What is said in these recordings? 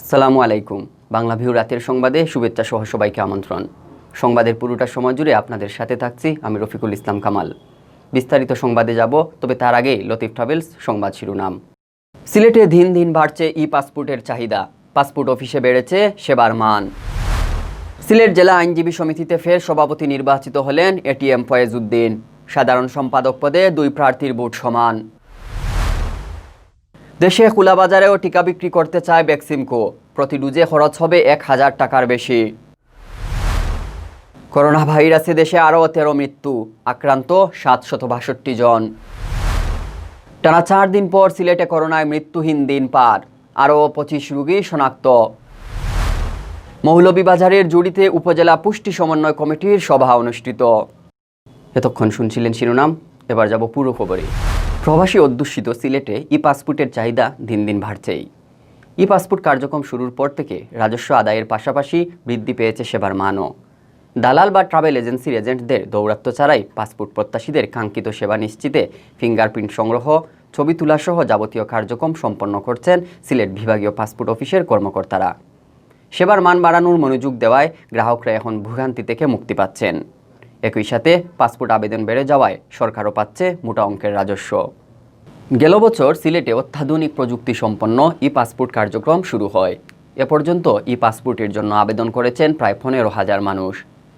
আসসালামু আলাইকুম। বাংলাভিউ রাতের সংবাদে শুভেচ্ছা সহ সবাইকে আমন্ত্রণ। সংবাদের পুরোটা সময় জুড়ে আপনাদের সাথে থাকছি আমি রফিকুল ইসলাম কামাল। বিস্তারিত সংবাদে যাব, তবে তার আগে লতিফ ট্রাভেলস সংবাদ শিরোনাম। সিলেটে দিন দিন বাড়ছে ই পাসপোর্টের চাহিদা, পাসপোর্ট অফিসে বেড়েছে সেবার মান। সিলেট জেলা আইনজীবী সমিতিতে ফের সভাপতি নির্বাচিত হলেন এটিএম ফয়েজ উদ্দিন। সাধারণ সম্পাদক পদে 2 প্রার্থীর ভোট সমান। দেশে খোলা বাজারেও টিকা বিক্রি করতে চায় ভ্যাকসিনকো, প্রতি ডোজে খরচ হবে 1000 টাকার বেশি। করোনা ভাইরাসে দেশে আরও 13 মৃত্যু, আক্রান্ত 762 জন। টানা 4 দিন পর সিলেটে করোনায় মৃত্যুহীন দিন পার, আরও 25 রোগী শনাক্ত। মৌলভীবাজারের জুড়িতে উপজেলা পুষ্টি সমন্বয় কমিটির সভা অনুষ্ঠিত। এতক্ষণ শুনছিলেন শিরোনাম, এবার যাব পুরো খবরে। প্রবাসী অধ্যুষিত সিলেটে ই পাসপোর্টের চাহিদা দিন দিন বাড়ছেই। ই পাসপোর্ট কার্যক্রম শুরুর পর থেকে রাজস্ব আদায়ের পাশাপাশি বৃদ্ধি পেয়েছে সেবার মানও। দালাল বা ট্রাভেল এজেন্সির এজেন্টদের দৌরাত্ম্য ছাড়াই পাসপোর্ট প্রত্যাশীদের কাঙ্ক্ষিত সেবা নিশ্চিতে ফিঙ্গারপ্রিন্ট সংগ্রহ, ছবি তোলাসহ যাবতীয় কার্যক্রম সম্পন্ন করছেন সিলেট বিভাগীয় পাসপোর্ট অফিসের কর্মকর্তারা। সেবার মান বাড়ানোর মনোযোগ দেওয়ায় গ্রাহকরা এখন ভোগান্তি থেকে মুক্তি পাচ্ছেন। একই সাথে পাসপোর্ট আবেদন বেড়ে যাওয়ায় সরকারও পাচ্ছে মোটা অঙ্কের রাজস্ব। গেল বছর সিলেটে অত্যাধুনিক প্রযুক্তি সম্পন্ন ই পাসপোর্ট কার্যক্রম শুরু হয়। এ পর্যন্ত ই পাসপোর্টের জন্য আবেদন করেছেন প্রায় 15,000 মানুষ।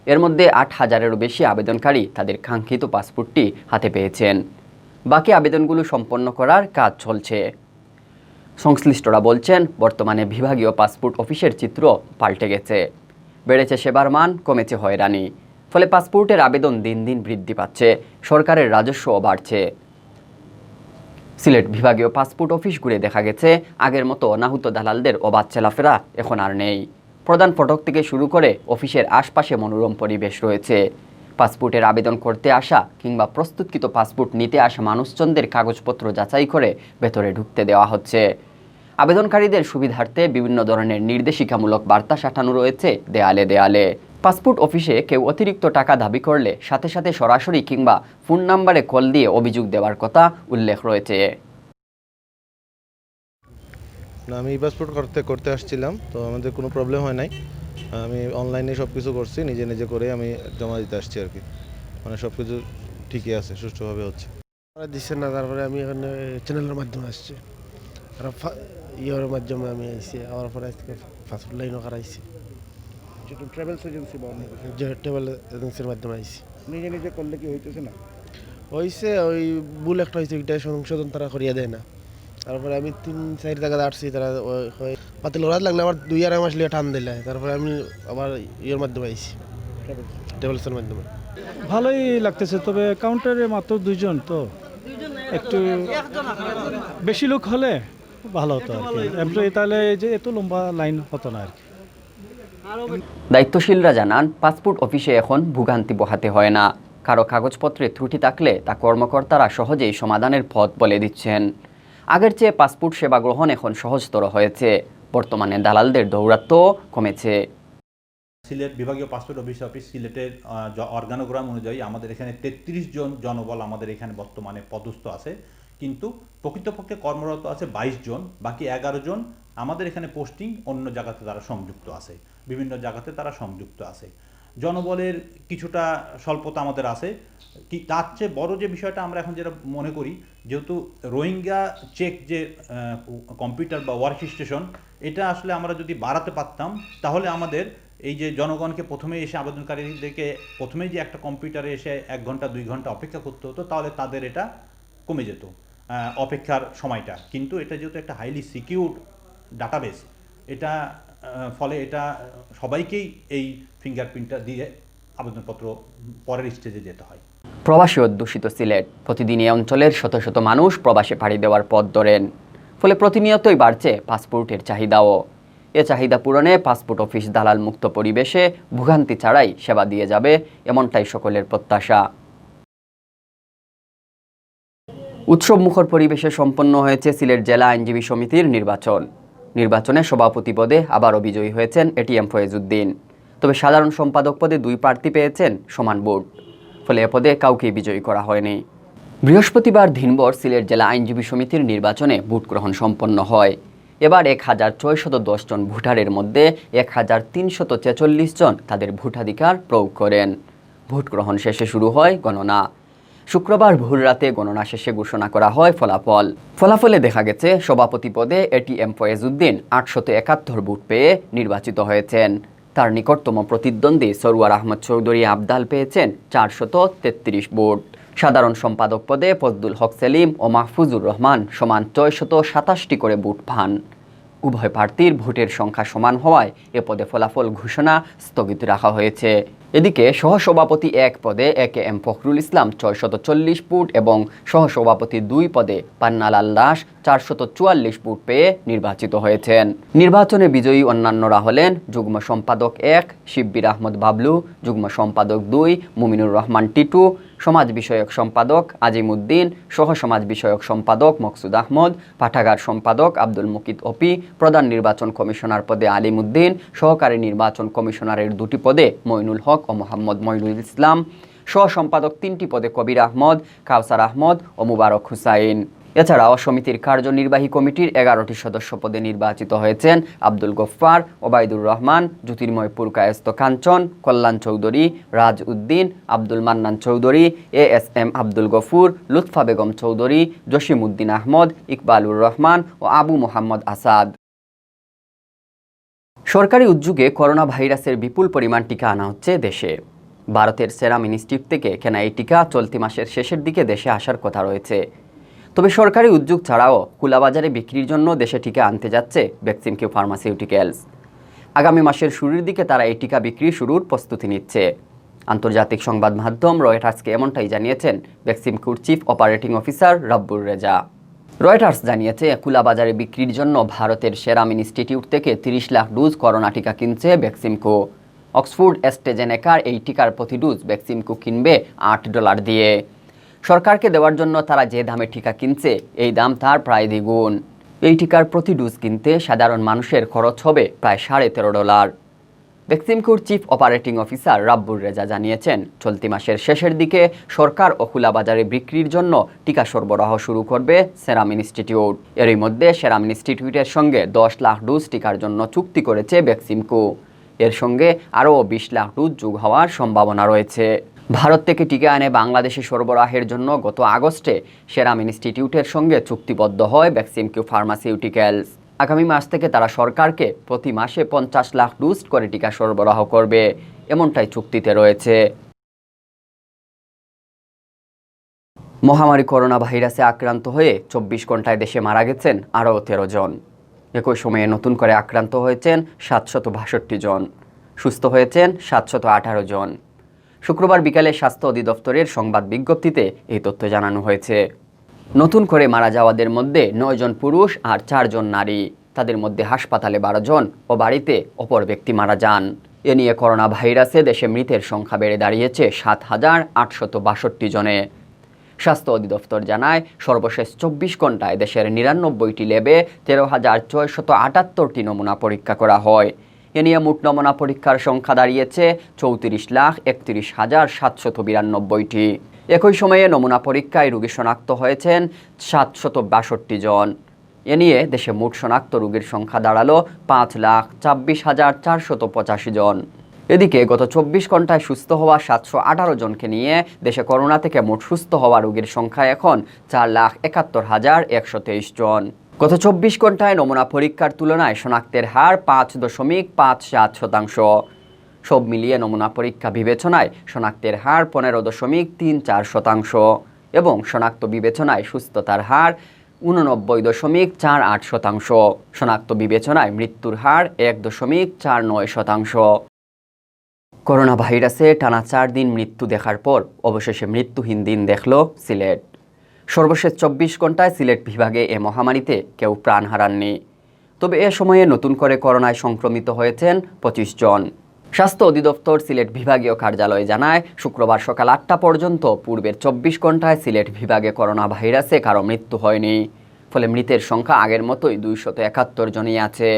এর মধ্যে 8,000-এরও বেশি আবেদনকারী তাদের কাঙ্ক্ষিত পাসপোর্টটি হাতে পেয়েছেন। বাকি আবেদনগুলো সম্পন্ন করার কাজ চলছে। সংশ্লিষ্টরা বলছেন, বর্তমানে বিভাগীয় পাসপোর্ট অফিসের চিত্র পাল্টে গেছে। বেড়েছে সেবার মান, কমেছে হয়রানি। ফলে পাসপোর্টের আবেদন দিন দিন বৃদ্ধি পাচ্ছে, সরকারের রাজস্বও বাড়ছে। সিলেট বিভাগীয় পাসপোর্ট অফিস ঘুরে দেখা গেছে আগের মতো অনাহুত দালালদের অবাধ চলাফেরা এখন আর নেই। প্রধান ফটক থেকে শুরু করে অফিসের আশপাশে মনোরম পরিবেশ রয়েছে। পাসপোর্টের আবেদন করতে আসা কিংবা প্রস্তুতকৃত পাসপোর্ট নিতে আসা মানুষজনদের কাগজপত্র যাচাই করে ভেতরে ঢুকতে দেওয়া হচ্ছে। আবেদনকারীদের সুবিধার্থে বিভিন্ন ধরনের নির্দেশিকামূলক বার্তা সাঁটানো রয়েছে দেয়ালে দেয়ালে। পাসপোর্ট অফিসে কেউ অতিরিক্ত টাকা দাবি করলে সাথে সাথে সরাসরি কিংবা ফোন নাম্বারে কল দিয়ে অভিযোগ দেওয়ার কথা উল্লেখ রয়েছে। আমি ই পাসপোর্ট করতে আসছিলাম, তো আমাদের কোনো প্রবলেম হয় নাই। আমি অনলাইনে সব কিছু করছি, নিজে নিজে করে আমি জমা দিতে আসছি আর কি। মানে সব কিছু ঠিকই আছে, সুষ্ঠুভাবে হচ্ছে। দিচ্ছে না, তারপরে আমি এখানে চ্যানেলের মাধ্যমে আসছি, আর ইয়ের মাধ্যমে আমি আইসি, আমার পরে আজকে পাসপোর্ট লাইনও করাইছি। ট্রাভেলস এজেন্সি বা ট্রাভেল এজেন্সির মাধ্যমে আইসি। নিজে নিজে করলে কি হইতেছে না? হয়েছে, ওই ভুল একটা হয়েছে, ওইটা সংশোধন তারা করিয়া দেয় না। তারপরে আমি 3-4 জায়গায় আসছি, তারা পাতিল ওরা লাগলে আবার 2-2.5 মাস লিয়ে টান দিলে, তারপরে আমি আবার ইয়ের মাধ্যমে আইসি, ট্রাভেলসের মাধ্যমে। ভালোই লাগতেছে, তবে কাউন্টারে মাত্র 2 জন, তো একটু বেশি লোক হলে ভালো হতো আর কি। এমপ্লয়ি তাহলে যে এত লম্বা লাইন হতো না আর কি। দায়িত্বশীলরা জানান, পাসপোর্ট অফিসে এখন ভোগান্তি পোহাতে হয় না। কারো কাগজপত্রে ত্রুটি থাকলে তা কর্মকর্তারা সহজেই সমাধানের পথ বলে দিচ্ছেন। আগের চেয়ে পাসপোর্ট সেবা গ্রহণ এখন সহজতর হয়েছে। বর্তমানে দালালদের দৌরাত্ম্য কমেছে। সিলেট বিভাগীয় পাসপোর্ট অফিস সিলেটের অর্গানোগ্রাম অনুযায়ী আমাদের এখানে 33 জন জনবল আমাদের এখানে বর্তমানে পদস্থ আছে, কিন্তু প্রকৃতপক্ষে কর্মরত আছে 22 জন। বাকি 11 জন আমাদের এখানে পোস্টিং অন্য জায়গাতে তারা সংযুক্ত আছে, বিভিন্ন জায়গাতে তারা সংযুক্ত আছে। জনবলের কিছুটা স্বল্পতা আমাদের আছে। কি তার চেয়ে বড় যে বিষয়টা আমরা এখন যেটা মনে করি, যেহেতু রোহিঙ্গা চেক যে কম্পিউটার বা ওয়ার্ক স্টেশন, এটা আসলে আমরা যদি বাড়াতে পারতাম, তাহলে আমাদের এই যে জনগণকে প্রথমে এসে আবেদনকারীদেরকে প্রথমেই যে একটা কম্পিউটারে এসে 1 ঘন্টা 2 ঘন্টা অপেক্ষা করতে হতো, তাহলে তাদের এটা কমে যেত অপেক্ষার সময়টা। কিন্তু এটা যেহেতু একটা হাইলি সিকিউরড ডাটাবেস, এটা ফলে এটা সবাইকেই এই ফিঙ্গারপ্রিন্টটা দিয়ে আবেদনপত্র পরের স্টেজে যেতে হয়। প্রবাসী অধ্যুষিত সিলেট, প্রতিদিন এই অঞ্চলের শত শত মানুষ প্রবাসে পাড়ি দেওয়ার পথ ধরেন। ফলে প্রতিনিয়তই বাড়ছে পাসপোর্টের চাহিদাও। এ চাহিদা পূরণে পাসপোর্ট অফিস দালাল মুক্ত পরিবেশে ভোগান্তি ছাড়াই সেবা দিয়ে যাবে, এমনটাই সকলের প্রত্যাশা। উৎসব মুখর পরিবেশে সম্পন্ন হয়েছে সিলেট জেলা আইনজীবী সমিতির নির্বাচন। নির্বাচনে সভাপতি পদে আবারও বিজয়ী হয়েছেন এটিএম ফয়েজ উদ্দিন। তবে সাধারণ সম্পাদক পদে 2 প্রার্থী পেয়েছেন সমান ভোট, ফলে এ পদে কাউকেই বিজয়ী করা হয়নি। বৃহস্পতিবার দিনভর সিলেট জেলা আইনজীবী সমিতির নির্বাচনে ভোট গ্রহণ সম্পন্ন হয়। এবার ১,৬১০ জন ভোটারের মধ্যে ১,৩৪৬ জন তাদের ভোটাধিকার প্রয়োগ করেন। ভোট গ্রহণ শেষে শুরু হয় গণনা। শুক্রবার ভোর রাতে গণনা শেষে ঘোষণা করা হয় ফলাফলে দেখা গেছে সভাপতি পদে এটিএম ফয়েজউদ্দিন ৮৭১ ভোট পেয়ে নির্বাচিত হয়েছেন। তার নিকটতম প্রতিদ্বন্দ্বী সরওয়ার আহমদ চৌধুরী আবদাল পেয়েছেন ৪৩৩ ভোট। সাধারণ সম্পাদক পদে ফজলুল হক সেলিম ও মাহফুজুর রহমান সমান ৬২৭টি করে ভোট পান। উভয় প্রার্থীর ভোটের সংখ্যা সমান হওয়ায় এ পদে ফলাফল ঘোষণা স্থগিত রাখা হয়েছে। এদিকে সহসভাপতি ১ পদে এম ফখরুল ইসলাম ৬৪০ ভোট এবং সহসভাপতি ২ পদে পান্নালাল দাস ৪৪৪ ভোট পেয়ে নির্বাচিত হয়েছেন। নির্বাচনে বিজয়ী অন্যান্যরা হলেন যুগ্ম সম্পাদক ১ শিব্বির আহমদ বাবলু, যুগ্ম সম্পাদক ২ মুমিনুর রহমান টিটু, সমাজ বিষয়ক সম্পাদক আজিমউদ্দিন, সহ সমাজ বিষয়ক সম্পাদক মকসুদ আহমদ, পাঠাগার সম্পাদক আব্দুল মুকিত অপি, প্রধান নির্বাচন কমিশনার পদে আলিমউদ্দিন, সহকারী নির্বাচন কমিশনারের ২টি পদে মইনুল হক ও মোহাম্মদ মইনুল ইসলাম, সহ সম্পাদক ৩টি পদে কবির আহমদ, কাউসার আহমদ ও মুবারক হুসাইন। এছাড়াও সমিতির কার্যনির্বাহী কমিটির ১১টি সদস্য পদে নির্বাচিত হয়েছেন আব্দুল গফফার, ওবায়দুর রহমান, জ্যোতির্ময় পুরকায়স্ত কাঞ্চন, কল্যাণ চৌধুরী, রাজ উদ্দিন, আব্দুল মান্নান চৌধুরী, এএসএম আব্দুল গফুর, লুৎফা বেগম চৌধুরী, জসিমউদ্দিন আহমদ, ইকবালুর রহমান ও আবু মোহাম্মদ আসাদ। সরকারি উদ্যোগে করোনা ভাইরাসের বিপুল পরিমাণ টিকা আনা হচ্ছে দেশে। ভারতের সেরাম ইনস্টিটিউট থেকে কেনা এই টিকা চলতি মাসের শেষের দিকে দেশে আসার কথা রয়েছে। তবে সরকারি উদ্যোগ ছাড়াও খোলাবাজারে বিক্রির জন্য দেশে টিকা আনতে যাচ্ছে ভ্যাকসিনকিউ ফার্মাসিউটিক্যালস। আগামী মাসের শুরুর দিকে তারা এই টিকা বিক্রি শুরুর প্রস্তুতি নিচ্ছে। আন্তর্জাতিক সংবাদ মাধ্যম রয়টার্সকে এমনটাই জানিয়েছেন ভ্যাকসিনকিউর chief operating officer Rabbur Reza. Reuters জানিয়েছে খোলাবাজারে বিক্রির জন্য ভারতের সেরাম ইনস্টিটিউট থেকে ৩০ লাখ ডোজ করোনা টিকা কিনছে ভ্যাকসিনকো। অক্সফোর্ড অ্যাস্ট্রাজেনেকার এই টিকার প্রতি ডোজ ভ্যাকসিনকো কিনবে $৮ দিয়ে। সরকারকে দেওয়ার জন্য তারা যে দামে টিকা কিনছে এই দাম তার প্রায় দ্বিগুণ। এই টিকার প্রতি ডোজ কিনতে সাধারণ মানুষের খরচ হবে প্রায় $13.৫। ভ্যাকসিনকোর chief operating officer Rabbur Reza জানিয়েছেন চলতি মাসের শেষের দিকে সরকার ও খোলাবাজারে বিক্রির জন্য টিকা সরবরাহ শুরু করবে সেরাম ইনস্টিটিউট। এরই মধ্যে সেরাম ইনস্টিটিউটের সঙ্গে ১০ লাখ ডোজ টিকার জন্য চুক্তি করেছে ভ্যাকসিনকো। এর সঙ্গে আরও ২০ লাখ ডোজ যোগ হওয়ার সম্ভাবনা রয়েছে। ভারত থেকে টিকা এনে বাংলাদেশে সরবরাহের জন্য গত আগস্টে সেরাম ইনস্টিটিউটের সঙ্গে চুক্তিবদ্ধ হয় ভ্যাকসিনকিউ ফার্মাসিউটিক্যালস। আগামী মাস থেকে তারা সরকারকে প্রতি মাসে ৫০ লাখ ডোজ করে টিকা সরবরাহ করবে, এমনটাই চুক্তিতে রয়েছে। মহামারী করোনা ভাইরাসে আক্রান্ত হয়ে ২৪ ঘন্টায় দেশে মারা গেছেন আরও ১৩ জন। একই সময়ে নতুন করে আক্রান্ত হয়েছেন ৭৬২ জন, সুস্থ হয়েছেন ৭১৮ জন। শুক্রবার বিকালে স্বাস্থ্য অধিদপ্তরের সংবাদ বিজ্ঞপ্তিতে এই তথ্য জানানো হয়েছে। নতুন করে মারা যাওয়াদের মধ্যে ৯ জন পুরুষ আর ৪ জন নারী। তাদের মধ্যে হাসপাতালে ১২ জন ও বাড়িতে অপর ব্যক্তি মারা যান। এ নিয়ে করোনা ভাইরাসে দেশে মৃতের সংখ্যা বেড়ে দাঁড়িয়েছে ৭,৮৬২ জনে। স্বাস্থ্য অধিদপ্তর জানায় সর্বশেষ ২৪ ঘন্টায় দেশের ৯৯টি ল্যাবে ১৩,৬৭৮টি নমুনা পরীক্ষা করা হয়। এ নিয়ে মোট নমুনা পরীক্ষার সংখ্যা দাঁড়িয়েছে ৩৪,৩১,৭৯২টি। একই সময়ে নমুনা পরীক্ষায় রোগী শনাক্ত হয়েছেন ৭৬২ জন। এ নিয়ে দেশে মোট শনাক্ত রোগীর সংখ্যা দাঁড়ালো ৫,২৬,৪৮৫ জন। এদিকে গত ২৪ ঘন্টায় সুস্থ হওয়া ৭১৮ জনকে নিয়ে দেশে করোনা থেকে মোট সুস্থ হওয়া রোগীর সংখ্যা এখন ৪,৭১,১২৩ জন। গত ২৪ ঘন্টায় নমুনা পরীক্ষার তুলনায় শনাক্তের হার ৫.৫৭%। সব মিলিয়ে নমুনা পরীক্ষা বিবেচনায় শনাক্তের হার ১৫.৩৪% এবং শনাক্ত বিবেচনায় সুস্থতার হার ৮৯.৪৮%। শনাক্ত বিবেচনায় মৃত্যুর হার ১.৪৯%। করোনা ভাইরাসে টানা ৪ দিন মৃত্যু দেখার পর অবশেষে মৃত্যুহীন দিন দেখল সিলেট। সর্বশেষ ২৪ ঘন্টায় সিলেট বিভাগে এ মহামারীতে কেউ প্রাণ হারাননি। তবে এ সময়ে নতুন করে করোনায় সংক্রমিত হয়েছেন ২৫ জন। স্বাস্থ্য অধিদপ্তর সিলেট বিভাগীয় কার্যালয় জানায় শুক্রবার সকাল ৮টা পর্যন্ত পূর্বের ২৪ ঘন্টায় সিলেট বিভাগে করোনা ভাইরাসে কারো মৃত্যু হয়নি। ফলে মৃতের সংখ্যা আগের মতোই ২৭১ জনই আছে।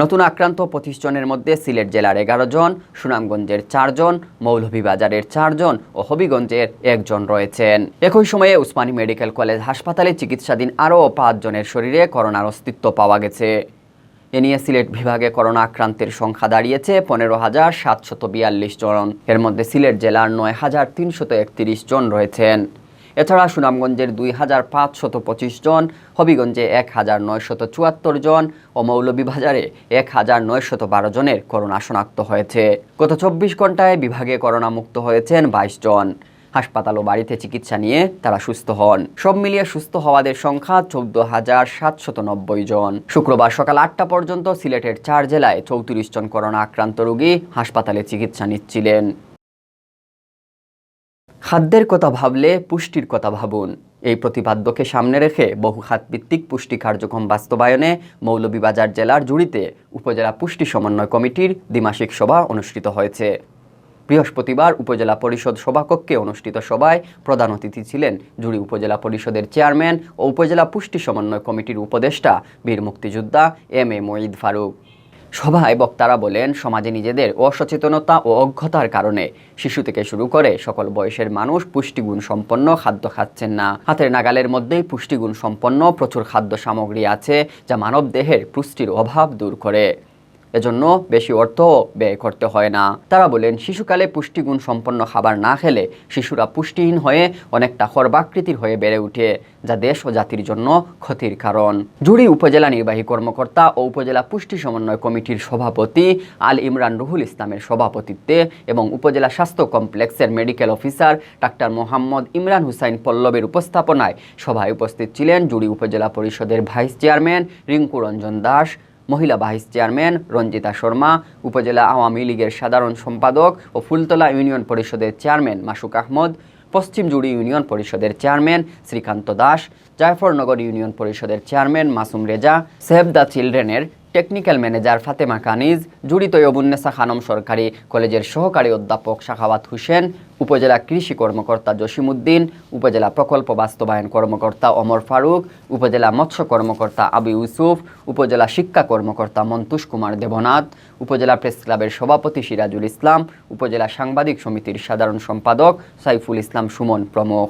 নতুন আক্রান্ত 25 জনের মধ্যে সিলেট জেলার 11 জন, সুনামগঞ্জের 4 জন, মৌলভীবাজারের 4 জন ও হবিগঞ্জের 1 জন রয়েছেন। একই সময়ে উসমানী মেডিকেল কলেজ হাসপাতালে চিকিৎসাধীন আরও 5 জনের শরীরে করোনার অস্তিত্ব পাওয়া গেছে। এ নিয়ে সিলেট বিভাগে করোনা আক্রান্তের সংখ্যা দাঁড়িয়েছে 15,742 জন। এর মধ্যে সিলেট জেলার 9,331 জন রয়েছেন। এছাড়া সুনামগঞ্জের 2,525 জন, হবিগঞ্জে 1,974 জন ও মৌলভীবাজারে 1,912 জনের করোনা শনাক্ত হয়েছে। গত 24 ঘন্টায় বিভাগে করোনা মুক্ত হয়েছেন 22 জন। হাসপাতাল ও বাড়িতে চিকিৎসা নিয়ে তারা সুস্থ হন। সব মিলিয়ে সুস্থ হওয়াদের সংখ্যা 14,790 জন। শুক্রবার সকাল 8টা পর্যন্ত সিলেটের 4 জেলায় 34 জন করোনা আক্রান্ত রোগী হাসপাতালে চিকিৎসা নিচ্ছিলেন। খাদ্যের কথা ভাবলে পুষ্টির কথা ভাবুন, এই প্রতিপাদ্যকে সামনে রেখে বহু খাতভিত্তিক পুষ্টি কার্যক্রম বাস্তবায়নে মৌলভীবাজার জেলার জুড়িতে উপজেলা পুষ্টি সমন্বয় কমিটির দ্বিমাসিক সভা অনুষ্ঠিত হয়েছে। বৃহস্পতিবার উপজেলা পরিষদ সভাকক্ষে অনুষ্ঠিত সভায় প্রধান অতিথি ছিলেন জুড়ি উপজেলা পরিষদের চেয়ারম্যান ও উপজেলা পুষ্টি সমন্বয় কমিটির উপদেষ্টা বীর মুক্তিযোদ্ধা এম.এ. মঈদ ফারুক। সভায় বক্তারা বলেন, সমাজে নিজেদের অসচেতনতা ও অজ্ঞতার কারণে শিশু থেকে শুরু করে সকল বয়সের মানুষ পুষ্টিগুণ সম্পন্ন খাদ্য খাচ্ছেন না। হাতের নাগালের মধ্যেই পুষ্টিগুণ সম্পন্ন প্রচুর খাদ্য সামগ্রী আছে যা মানব দেহের পুষ্টির অভাব দূর করে। এজন্য বেশি অর্থ ব্যয় করতে হয় না। তারা বলেন, শিশুকালে পুষ্টিগুণ সম্পন্ন খাবার না খেলে শিশুরা পুষ্টিহীন হয়ে অনেকটা খর্বাকৃতির হয়ে বেড়ে ওঠে, যা দেশ ও জাতির জন্য ক্ষতির কারণ। জুড়ি উপজেলা নির্বাহী কর্মকর্তা ও উপজেলা পুষ্টি সমন্বয় কমিটির সভাপতি আল ইমরান রুহুল ইসলামের সভাপতিত্বে এবং উপজেলা স্বাস্থ্য কমপ্লেক্সের মেডিকেল অফিসার ডাক্তার মোহাম্মদ ইমরান হুসাইন পল্লবের উপস্থাপনায় সভায় উপস্থিত ছিলেন জুড়ি উপজেলা পরিষদের ভাইস চেয়ারম্যান রিঙ্কু রঞ্জন দাস, মহিলা ভাইস চেয়ারম্যান রঞ্জিতা শর্মা, উপজেলা আওয়ামী লীগের সাধারণ সম্পাদক ও ফুলতলা ইউনিয়ন পরিষদের চেয়ারম্যান মাসুক আহমদ, পশ্চিম জুড়ি ইউনিয়ন পরিষদের চেয়ারম্যান শ্রীকান্ত দাস, জায়ফরনগর ইউনিয়ন পরিষদের chairman Masum Reza, save the চিলড্রেনের টেকনিক্যাল ম্যানেজার ফাতেমা কানিজ, জুড়ি তৈয়বুন্নেসা খানম সরকারি কলেজের সহকারী অধ্যাপক শাখাওয়াত হোসেন, উপজেলা কৃষি কর্মকর্তা জসিমউদ্দিন, উপজেলা প্রকল্প বাস্তবায়ন কর্মকর্তা ওমর ফারুক, উপজেলা মৎস্য কর্মকর্তা আবু ইউসুফ, উপজেলা শিক্ষা কর্মকর্তা মন্তুষ কুমার দেবনাথ, উপজেলা প্রেস ক্লাবের সভাপতি সিরাজুল ইসলাম, উপজেলা সাংবাদিক সমিতির সাধারণ সম্পাদক সাইফুল ইসলাম সুমন প্রমুখ।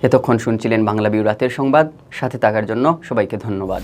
এতক্ষণ শুনছিলেন বাংলাভিউ রাতের সংবাদ। সাথে থাকার জন্য সবাইকে ধন্যবাদ।